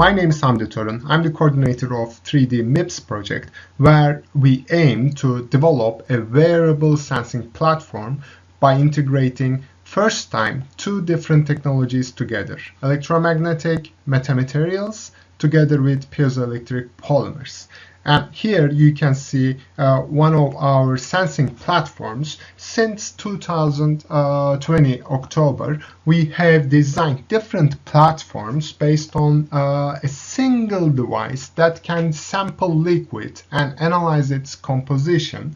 My name is Hamdi Torun. I'm the coordinator of 3D MIPS project, where we aim to develop a wearable sensing platform by integrating first time two different technologies together, electromagnetic metamaterials together with piezoelectric polymers. And here you can see one of our sensing platforms. Since 2020 October, we have designed different platforms based on a single device that can sample liquid and analyze its composition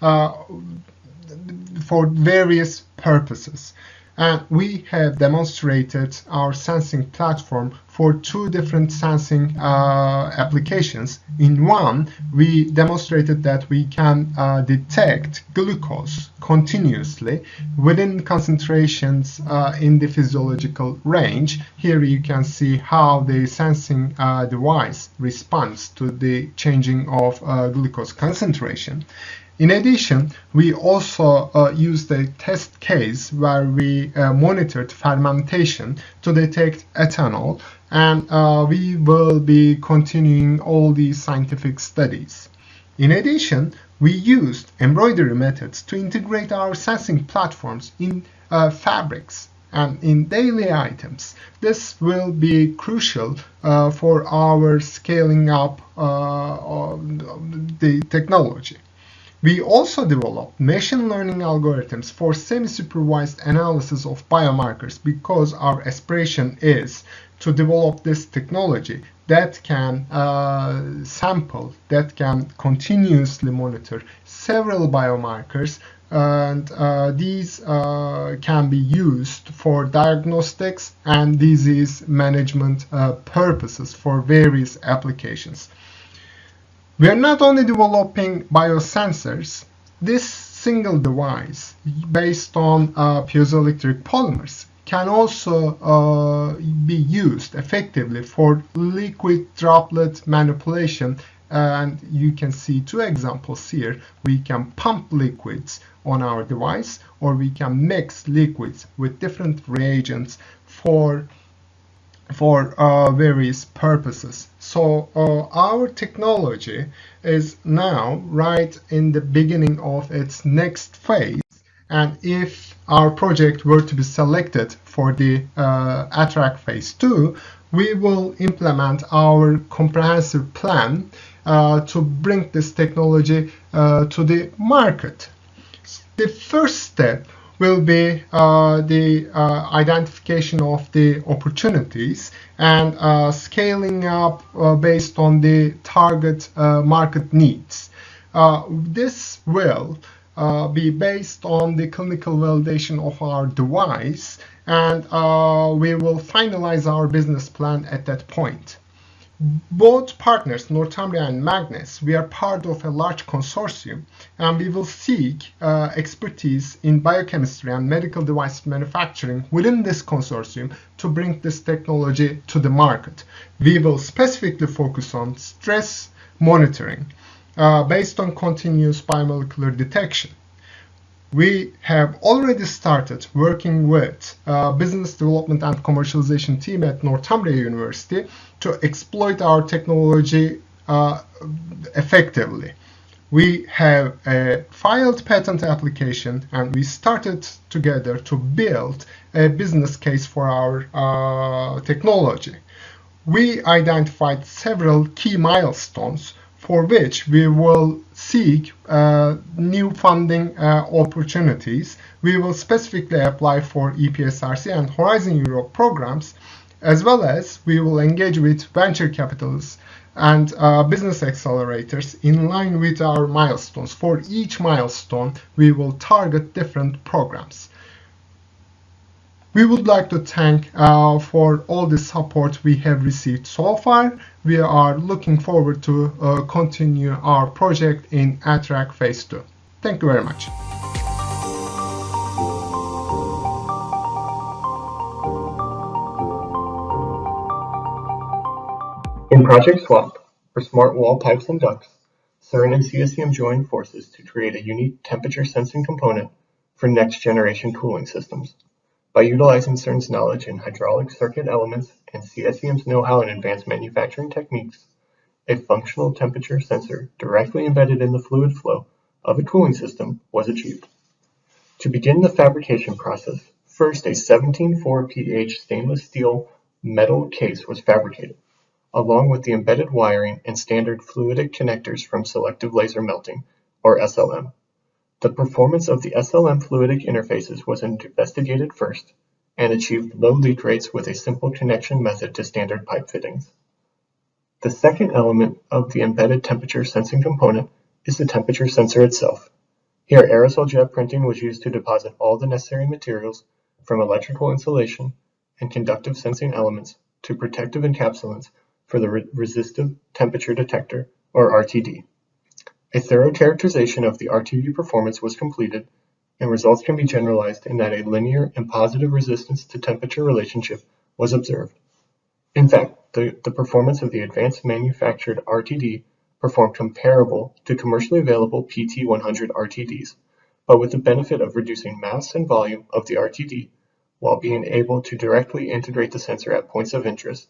for various purposes. And we have demonstrated our sensing platform for two different sensing applications. In one, we demonstrated that we can detect glucose continuously within concentrations in the physiological range. Here you can see how the sensing device responds to the changing of glucose concentration. In addition, we also used a test case where we monitored fermentation to detect ethanol, and we will be continuing all these scientific studies. In addition, we used embroidery methods to integrate our sensing platforms in fabrics and in daily items. This will be crucial for our scaling up the technology. We also developed machine learning algorithms for semi-supervised analysis of biomarkers because our aspiration is to develop this technology that can sample, that can continuously monitor several biomarkers, and these can be used for diagnostics and disease management purposes for various applications. We are not only developing biosensors. This single device based on piezoelectric polymers can also be used effectively for liquid droplet manipulation, and you can see two examples here. We can pump liquids on our device, or we can mix liquids with different reagents for various purposes. So our technology is now right in the beginning of its next phase, and if our project were to be selected for the Attract Phase 2, we will implement our comprehensive plan to bring this technology to the market. The first step will be the identification of the opportunities and scaling up based on the target market needs. This will be based on the clinical validation of our device, and we will finalize our business plan at that point. Both partners, Northumbria and Magnus, we are part of a large consortium, and we will seek expertise in biochemistry and medical device manufacturing within this consortium to bring this technology to the market. We will specifically focus on stress monitoring based on continuous biomolecular detection. We have already started working with business development and commercialization team at Northumbria University to exploit our technology effectively. We have a filed patent application, and we started together to build a business case for our technology. We identified several key milestones for which we will seek new funding opportunities. We will specifically apply for EPSRC and Horizon Europe programs, as well as we will engage with venture capitalists and business accelerators in line with our milestones. For each milestone, we will target different programs. We would like to thank for all the support we have received so far. We are looking forward to continue our project in Attract Phase 2. Thank you very much. In Project SWAP, for smart wall pipes and ducts, CERN and CSEM joined forces to create a unique temperature sensing component for next generation cooling systems. By utilizing CERN's knowledge in hydraulic circuit elements and CSEM's know-how in advanced manufacturing techniques, a functional temperature sensor directly embedded in the fluid flow of a cooling system was achieved. To begin the fabrication process, first a 17.4 pH stainless steel metal case was fabricated, along with the embedded wiring and standard fluidic connectors from selective laser melting, or SLM. The performance of the SLM fluidic interfaces was investigated first, and achieved low leak rates with a simple connection method to standard pipe fittings. The second element of the embedded temperature sensing component is the temperature sensor itself. Here, aerosol jet printing was used to deposit all the necessary materials, from electrical insulation and conductive sensing elements to protective encapsulants for the resistive temperature detector, or RTD. A thorough characterization of the RTD performance was completed, and results can be generalized in that a linear and positive resistance to temperature relationship was observed. In fact, the performance of the advanced manufactured RTD performed comparable to commercially available PT100 RTDs, but with the benefit of reducing mass and volume of the RTD while being able to directly integrate the sensor at points of interest,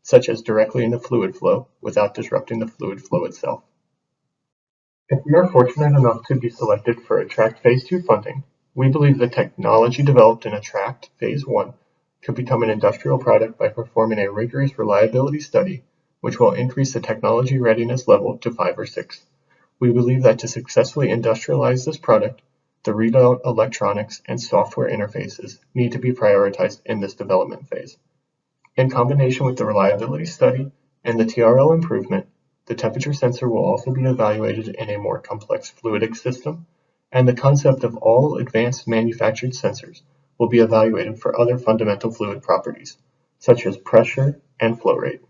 such as directly in the fluid flow without disrupting the fluid flow itself. If we are fortunate enough to be selected for Attract Phase 2 funding, we believe the technology developed in Attract Phase 1 could become an industrial product by performing a rigorous reliability study, which will increase the technology readiness level to 5 or 6. We believe that to successfully industrialize this product, the readout electronics and software interfaces need to be prioritized in this development phase. In combination with the reliability study and the TRL improvement, the temperature sensor will also be evaluated in a more complex fluidic system, and the concept of all advanced manufactured sensors will be evaluated for other fundamental fluid properties, such as pressure and flow rate.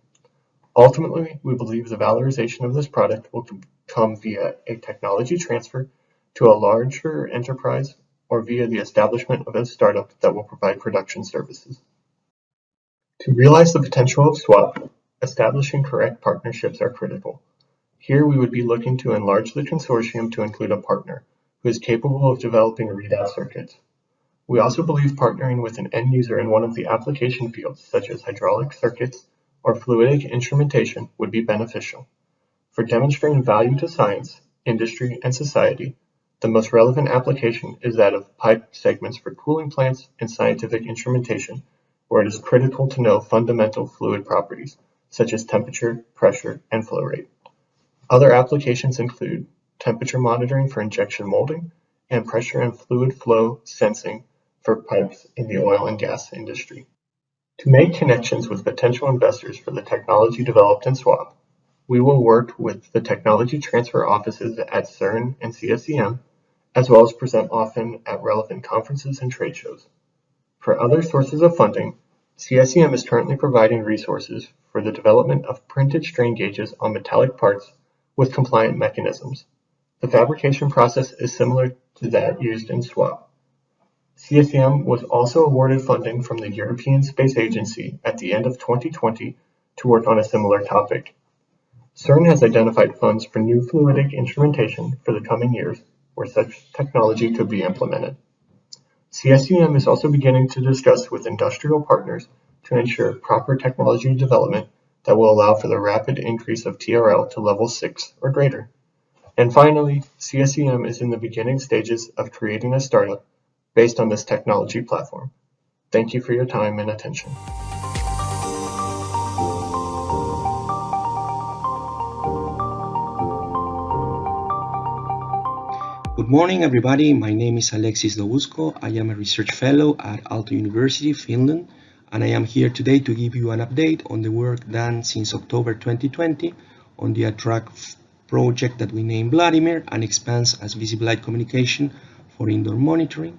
Ultimately, we believe the valorization of this product will come via a technology transfer to a larger enterprise or via the establishment of a startup that will provide production services. To realize the potential of SWAP, establishing correct partnerships are critical. Here we would be looking to enlarge the consortium to include a partner who is capable of developing readout circuits. We also believe partnering with an end user in one of the application fields, such as hydraulic circuits or fluidic instrumentation, would be beneficial. For demonstrating value to science, industry, and society, the most relevant application is that of pipe segments for cooling plants and scientific instrumentation, where it is critical to know fundamental fluid properties, such as temperature, pressure, and flow rate. Other applications include temperature monitoring for injection molding and pressure and fluid flow sensing for pipes in the oil and gas industry. To make connections with potential investors for the technology developed in SWAP, we will work with the technology transfer offices at CERN and CSEM, as well as present often at relevant conferences and trade shows. For other sources of funding, CSEM is currently providing resources for the development of printed strain gauges on metallic parts with compliant mechanisms. The fabrication process is similar to that used in SWAP. CSEM was also awarded funding from the European Space Agency at the end of 2020 to work on a similar topic. CERN has identified funds for new fluidic instrumentation for the coming years where such technology could be implemented. CSEM is also beginning to discuss with industrial partners to ensure proper technology development that will allow for the rapid increase of TRL to level 6 or greater. And finally, CSEM is in the beginning stages of creating a startup based on this technology platform. Thank you for your time and attention. Good morning, everybody. My name is Alexis Dowhuszko. I am a research fellow at Aalto University, Finland, and I am here today to give you an update on the work done since October 2020 on the Attract project that we named VLADIMIR and expands as visible light communication for indoor monitoring.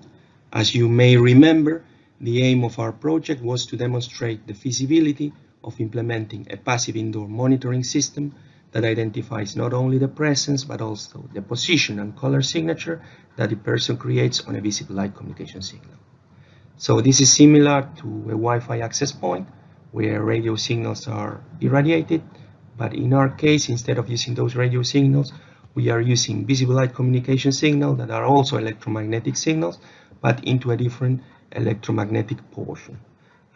As you may remember, the aim of our project was to demonstrate the feasibility of implementing a passive indoor monitoring system that identifies not only the presence but also the position and color signature that the person creates on a visible light communication signal. So this is similar to a Wi-Fi access point where radio signals are irradiated, but in our case, instead of using those radio signals, we are using visible light communication signals that are also electromagnetic signals, but into a different electromagnetic portion.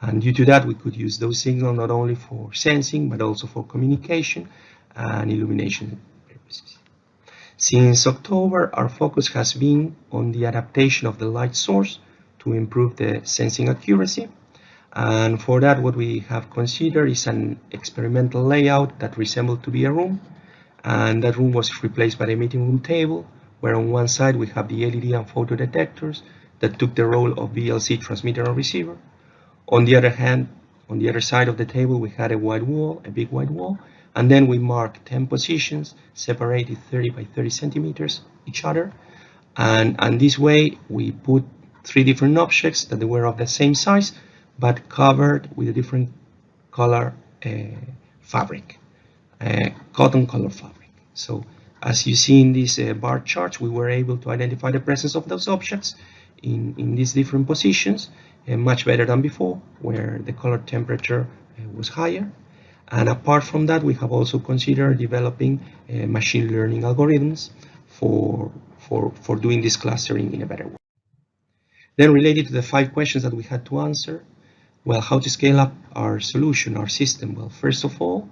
And due to that, we could use those signals not only for sensing, but also for communication and illumination purposes. Since October, our focus has been on the adaptation of the light source to improve the sensing accuracy. And for that, what we have considered is an experimental layout that resembled to be a room. And that room was replaced by a meeting room table, where on one side we have the LED and photo detectors that took the role of VLC transmitter and receiver. On the other hand, on the other side of the table, we had a white wall, a big white wall, and then we marked 10 positions, separated 30 by 30 centimeters each other. And this way, we put 3 different objects that were of the same size, but covered with a different color fabric, cotton color fabric. So as you see in these bar charts, we were able to identify the presence of those objects in these different positions, much better than before, where the color temperature was higher. And apart from that, we have also considered developing machine learning algorithms for doing this clustering in a better way. Then related to the 5 questions that we had to answer, well, how to scale up our solution, our system? Well, first of all,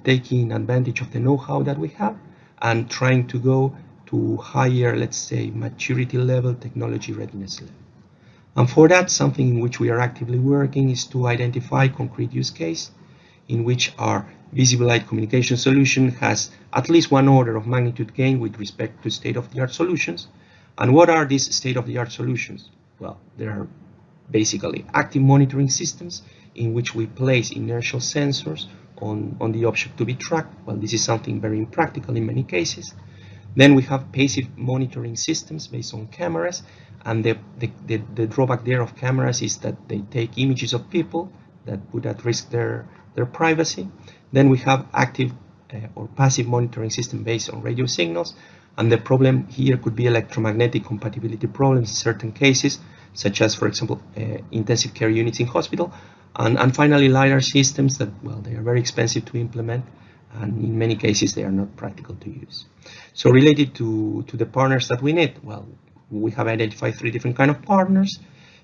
taking advantage of the know-how that we have and trying to go to higher, let's say, maturity level, technology readiness level. And for that, something in which we are actively working is to identify concrete use case in which our visible light communication solution has at least 1 order of magnitude gain with respect to state-of-the-art solutions. And what are these state-of-the-art solutions? Well, there are basically active monitoring systems in which we place inertial sensors on the object to be tracked. Well, this is something very impractical in many cases. Then we have passive monitoring systems based on cameras, and the drawback there of cameras is that they take images of people that put at risk their privacy. Then we have active or passive monitoring system based on radio signals, and the problem here could be electromagnetic compatibility problems in certain cases, such as, for example, intensive care units in hospital. And finally, LiDAR systems that, well, they are very expensive to implement, and in many cases they are not practical to use. So related to the partners that we need, well, we have identified 3 different kinds of partners.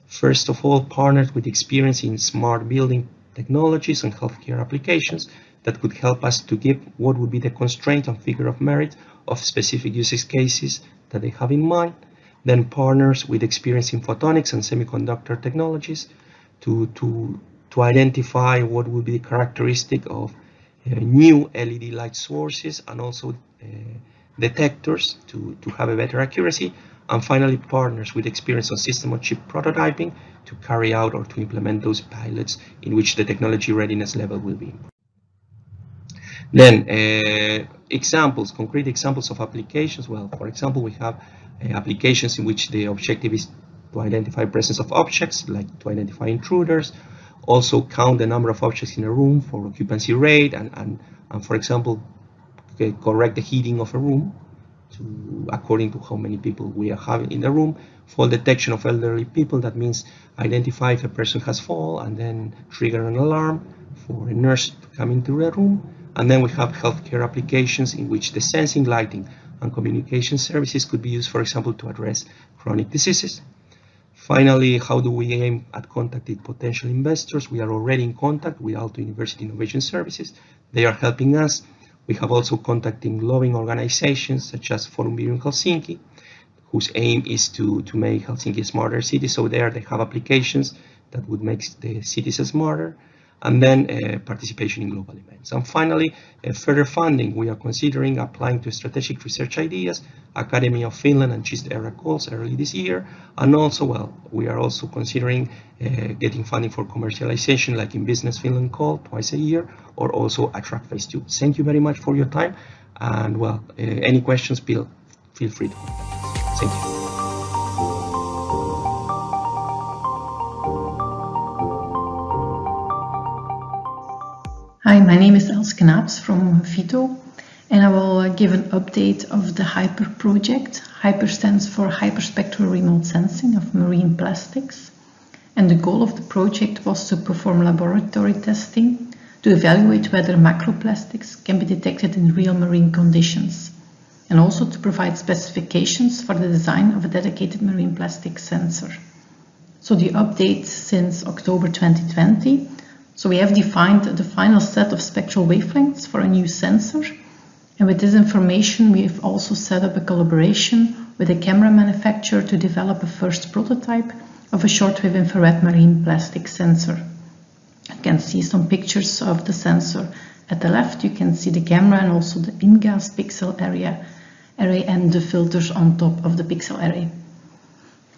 First of all, partners with experience in smart building technologies and healthcare applications that could help us to give what would be the constraint and figure of merit of specific use cases that they have in mind. Then partners with experience in photonics and semiconductor technologies to identify what would be the characteristic of new LED light sources and also detectors to have a better accuracy. And finally, partners with experience on system-on-chip prototyping to carry out or to implement those pilots in which the technology readiness level will be. Then examples, concrete examples of applications. Well, for example, we have applications in which the objective is to identify presence of objects, like to identify intruders, also count the number of objects in a room for occupancy rate, and for example, correct the heating of a room according to how many people we are having in the room. Fall detection of elderly people, that means identify if a person has fall and then trigger an alarm for a nurse to come into the room. And then we have healthcare applications in which the sensing, lighting, and communication services could be used, for example, to address chronic diseases. Finally, how do we aim at contacting potential investors? We are already in contact with Aalto University Innovation Services. They are helping us. We have also contacting lobbying organizations such as Forum Bureau in Helsinki, whose aim is to make Helsinki a smarter city. So there they have applications that would make the cities smarter. And then participation in global events. And finally, further funding. We are considering applying to strategic research ideas, Academy of Finland and GIST ERA calls early this year. And also, well, we are also considering getting funding for commercialization, like in Business Finland call twice a year, or also Attract Phase 2. Thank you very much for your time. And well, any questions, feel free to contact. Thank you. Hi, my name is By Els Knaeps from Vito, and I will give an update of the HYPER project. HYPER stands for Hyperspectral Remote Sensing of Marine Plastics, and the goal of the project was to perform laboratory testing to evaluate whether macroplastics can be detected in real marine conditions, and also to provide specifications for the design of a dedicated marine plastic sensor. So the update since October 2020. So we have defined the final set of spectral wavelengths for a new sensor. And with this information, we have also set up a collaboration with a camera manufacturer to develop a first prototype of a shortwave infrared marine plastic sensor. You can see some pictures of the sensor. At the left, you can see the camera and also the InGaAs pixel array and the filters on top of the pixel array.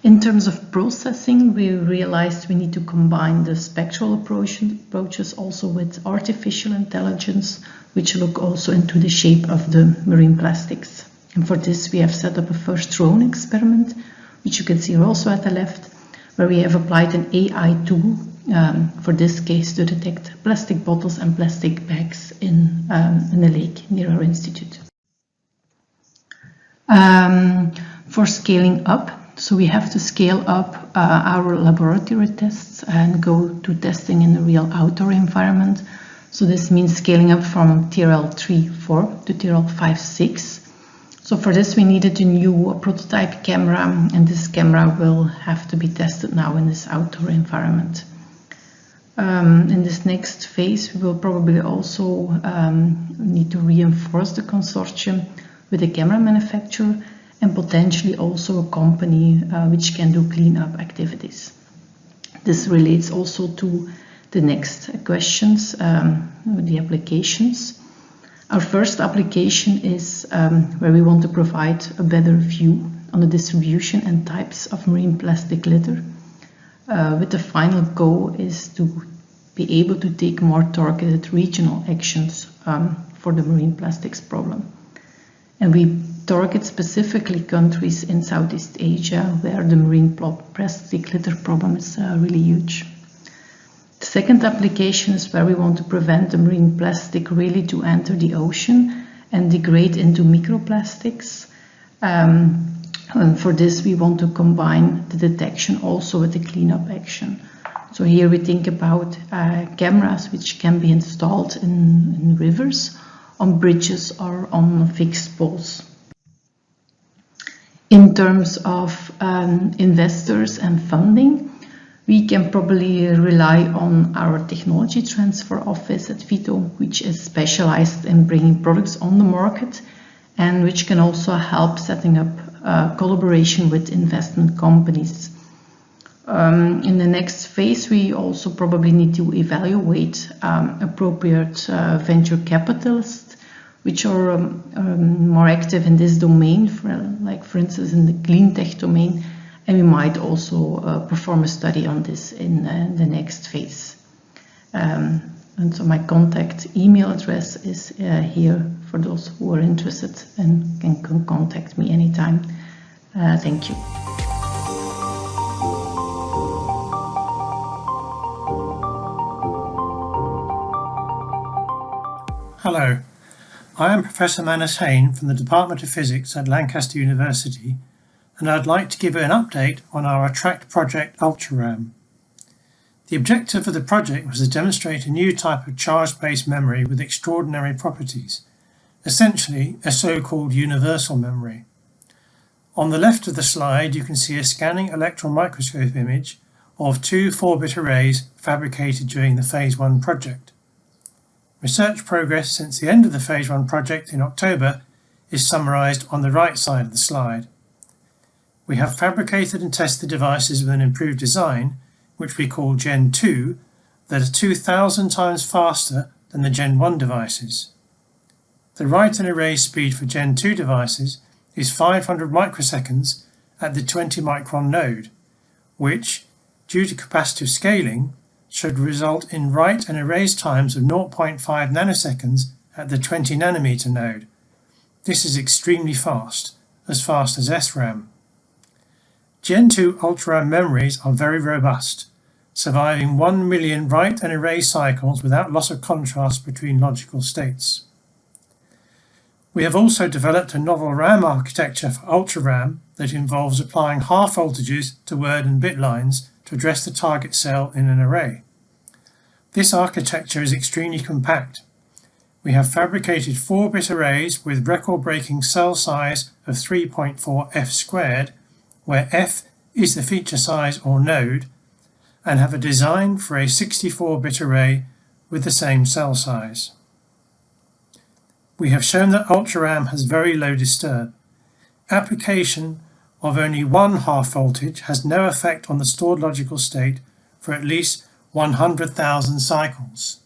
In terms of processing, we realized we need to combine the spectral approaches also with artificial intelligence, which look also into the shape of the marine plastics. And for this, we have set up a first drone experiment, which you can see also at the left, where we have applied an AI tool, for this case, to detect plastic bottles and plastic bags in a lake near our institute. For scaling up, so we have to scale up our laboratory tests and go to testing in a real outdoor environment. So this means scaling up from TRL 3.4 to TRL 5.6. So for this we needed a new prototype camera, and this camera will have to be tested now in this outdoor environment. In this next phase we will probably also need to reinforce the consortium with a camera manufacturer and potentially also a company which can do cleanup activities. This relates also to the next questions, the applications. Our first application is where we want to provide a better view on the distribution and types of marine plastic litter. With the final goal is to be able to take more targeted regional actions for the marine plastics problem. And we target specifically countries in Southeast Asia where the marine plastic litter problem is really huge. The second application is where we want to prevent the marine plastic really to enter the ocean and degrade into microplastics. And for this we want to combine the detection also with the cleanup action. So here we think about cameras which can be installed in rivers, on bridges or on fixed poles. In terms of investors and funding, we can probably rely on our technology transfer office at Vito, which is specialized in bringing products on the market and which can also help setting up collaboration with investment companies. In the next phase, we also probably need to evaluate appropriate venture capitalists which are more active in this domain, for instance in the clean tech domain, and we might also perform a study on this in the next phase. And so my contact email address is here for those who are interested and can contact me anytime. Thank you. Hello, I am Professor Manus Hayne from the Department of Physics at Lancaster University, and I'd like to give you an update on our Attract project Ultraram. The objective of the project was to demonstrate a new type of charge-based memory with extraordinary properties, essentially a so-called universal memory. On the left of the slide you can see a scanning electron microscope image of two 4-bit arrays fabricated during the Phase 1 project. Research progress since the end of the Phase 1 project in October is summarised on the right side of the slide. We have fabricated and tested devices with an improved design, which we call Gen 2, that are 2,000 times faster than the Gen 1 devices. The write and erase speed for Gen 2 devices is 500 microseconds at the 20 micron node, which, due to capacitive scaling, should result in write and erase times of 0.5 nanoseconds at the 20 nanometer node. This is extremely fast as SRAM. Gen 2 Ultraram memories are very robust, surviving 1 million write and erase cycles without loss of contrast between logical states. We have also developed a novel RAM architecture for Ultraram that involves applying half voltages to word and bit lines to address the target cell in an array. This architecture is extremely compact. We have fabricated 4-bit arrays with record-breaking cell size of 3.4 f², where f is the feature size or node, and have a design for a 64-bit array with the same cell size. We have shown that Ultraram has very low disturb. Application of only one half voltage has no effect on the stored logical state for at least 100,000 cycles.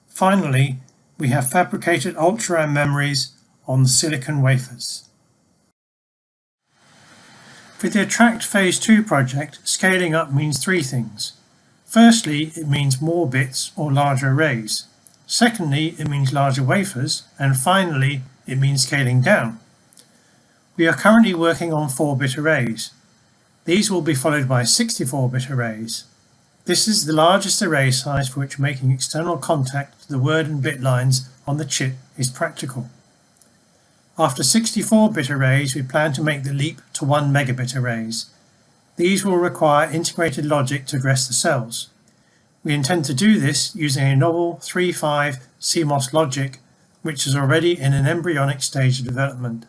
Finally, we have fabricated Ultraram memories on silicon wafers. For the Attract Phase 2 project, scaling up means three things. Firstly, it means more bits or larger arrays. Secondly, it means larger wafers. And finally, it means scaling down. We are currently working on 4-bit arrays. These will be followed by 64-bit arrays. This is the largest array size for which making external contact to the word and bit lines on the chip is practical. After 64-bit arrays, we plan to make the leap to 1 megabit arrays. These will require integrated logic to address the cells. We intend to do this using a novel 3.5 CMOS logic, which is already in an embryonic stage of development.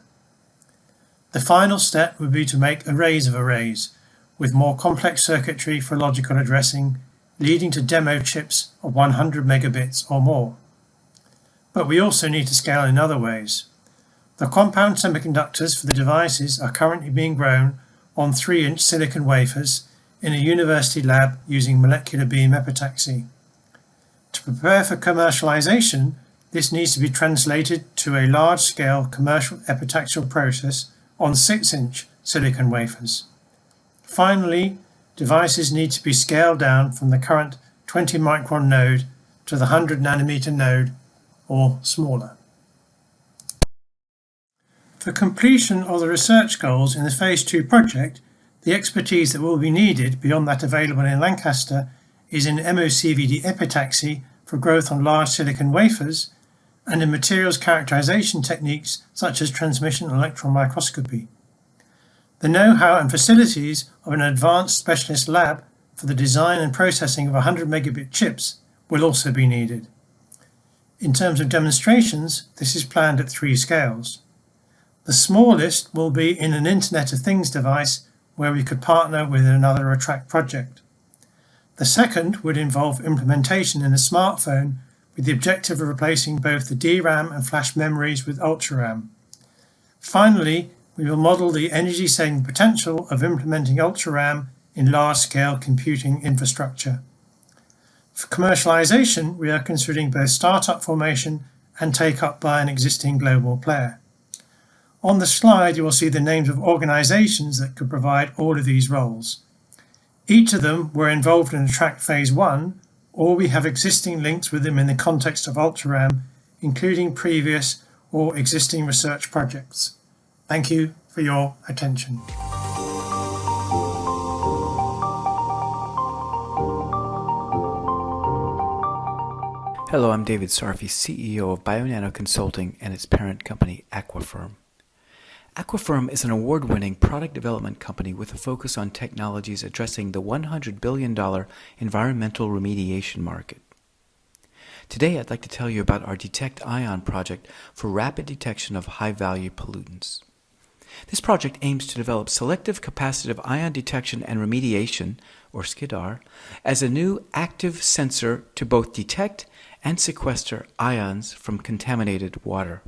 The final step would be to make arrays of arrays, with more complex circuitry for logical addressing, leading to demo chips of 100 megabits or more. But we also need to scale in other ways. The compound semiconductors for the devices are currently being grown on 3-inch silicon wafers in a university lab using molecular beam epitaxy. To prepare for commercialization, this needs to be translated to a large-scale commercial epitaxial process on 6-inch silicon wafers. Finally, devices need to be scaled down from the current 20 micron node to the 100 nanometer node or smaller. For completion of the research goals in the Phase 2 project, the expertise that will be needed beyond that available in Lancaster is in MOCVD epitaxy for growth on large silicon wafers and in materials characterization techniques such as transmission electron microscopy. The know-how and facilities of an advanced specialist lab for the design and processing of 100 megabit chips will also be needed. In terms of demonstrations, this is planned at 3 scales. The smallest will be in an Internet of Things device where we could partner with another Attract project. The second would involve implementation in a smartphone with the objective of replacing both the DRAM and flash memories with Ultraram. Finally, we will model the energy-saving potential of implementing Ultraram in large-scale computing infrastructure. For commercialization, we are considering both startup formation and take-up by an existing global player. On the slide, you will see the names of organizations that could provide all of these roles. Each of them were involved in Attract Phase 1, or we have existing links with them in the context of Ultraram, including previous or existing research projects. Thank you for your attention. Hello, I'm David Sarphie, CEO of BioNano Consulting and its parent company, Aquafirm. Aquafirm is an award-winning product development company with a focus on technologies addressing the $100 billion environmental remediation market. Today, I'd like to tell you about our Detect Ion project for rapid detection of high-value pollutants. This project aims to develop selective capacitive ion detection and remediation, or SCIDR, as a new active sensor to both detect and sequester ions from contaminated water.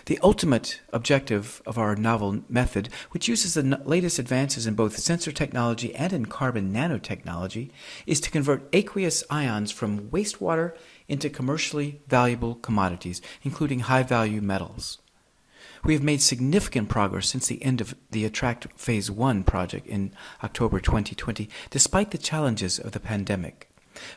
The ultimate objective of our novel method, which uses the latest advances in both sensor technology and in carbon nanotechnology, is to convert aqueous ions from wastewater into commercially valuable commodities, including high-value metals. We have made significant progress since the end of the Attract Phase 1 project in October 2020, despite the challenges of the pandemic.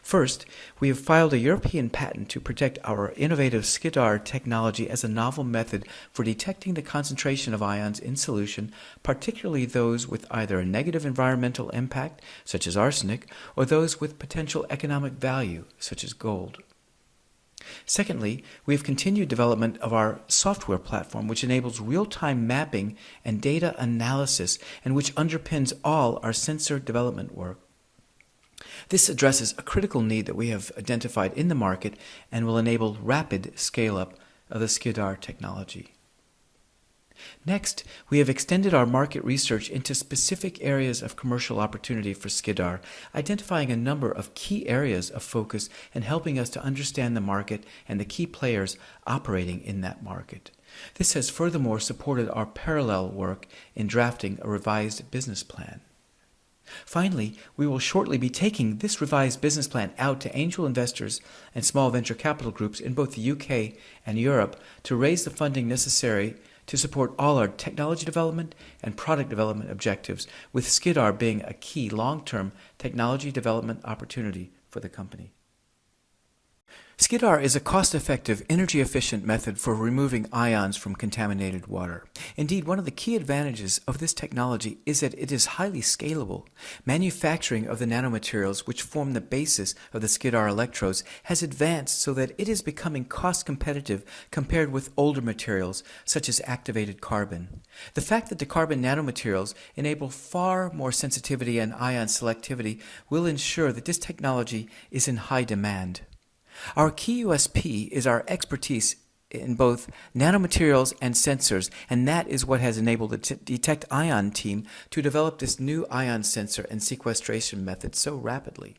First, we have filed a European patent to protect our innovative SCIDR technology as a novel method for detecting the concentration of ions in solution, particularly those with either a negative environmental impact, such as arsenic, or those with potential economic value, such as gold. Secondly, we have continued development of our software platform, which enables real-time mapping and data analysis, and which underpins all our sensor development work. This addresses a critical need that we have identified in the market and will enable rapid scale-up of the SCIDR technology. Next, we have extended our market research into specific areas of commercial opportunity for SCIDAR, identifying a number of key areas of focus and helping us to understand the market and the key players operating in that market. This has furthermore supported our parallel work in drafting a revised business plan. Finally, we will shortly be taking this revised business plan out to angel investors and small venture capital groups in both the UK and Europe to raise the funding necessary to support all our technology development and product development objectives, with SCIDAR being a key long-term technology development opportunity for the company. SCIDAR is a cost-effective, energy-efficient method for removing ions from contaminated water. Indeed, one of the key advantages of this technology is that it is highly scalable. Manufacturing of the nanomaterials which form the basis of the SCIDAR electrodes has advanced so that it is becoming cost-competitive compared with older materials, such as activated carbon. The fact that the carbon nanomaterials enable far more sensitivity and ion selectivity will ensure that this technology is in high demand. Our key USP is our expertise in both nanomaterials and sensors, and that is what has enabled the Detect Ion team to develop this new ion sensor and sequestration method so rapidly.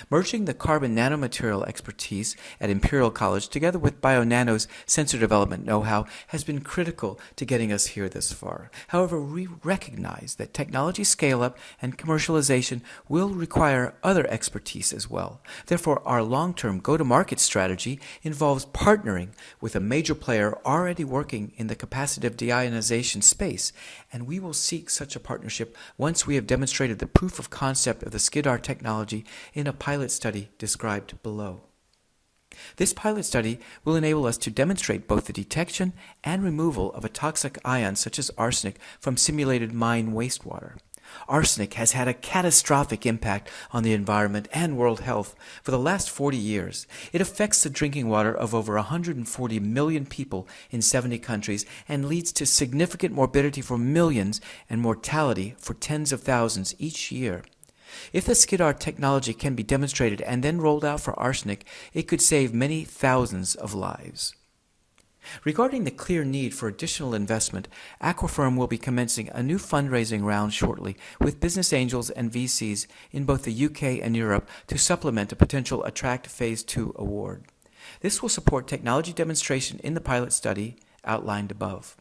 Merging the carbon nanomaterial expertise at Imperial College together with BioNano's sensor development know-how has been critical to getting us here this far. However, we recognize that technology scale-up and commercialization will require other expertise as well. Therefore, our long-term go-to-market strategy involves partnering with a major player already working in the capacitive deionization space, and we will seek such a partnership once we have demonstrated the proof of concept of the SCIDAR technology in a pilot study described below. This pilot study will enable us to demonstrate both the detection and removal of a toxic ion such as arsenic from simulated mine wastewater. Arsenic has had a catastrophic impact on the environment and world health for the last 40 years. It affects the drinking water of over 140 million people in 70 countries and leads to significant morbidity for millions and mortality for tens of thousands each year. If the SCIDAR technology can be demonstrated and then rolled out for arsenic, it could save many thousands of lives. Regarding the clear need for additional investment, Aquafirm will be commencing a new fundraising round shortly with business angels and VCs in both the UK and Europe to supplement a potential Attract Phase 2 award. This will support technology demonstration in the pilot study outlined above.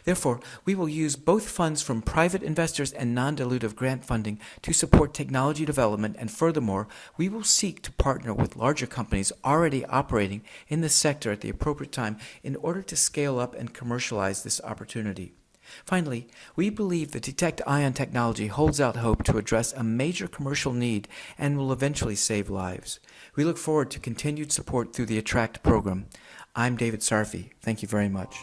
Therefore, we will use both funds from private investors and non-dilutive grant funding to support technology development, and furthermore, we will seek to partner with larger companies already operating in this sector at the appropriate time in order to scale up and commercialize this opportunity. Finally, we believe the Detect Ion technology holds out hope to address a major commercial need and will eventually save lives. We look forward to continued support through the Attract program. I'm David Sarphie. Thank you very much.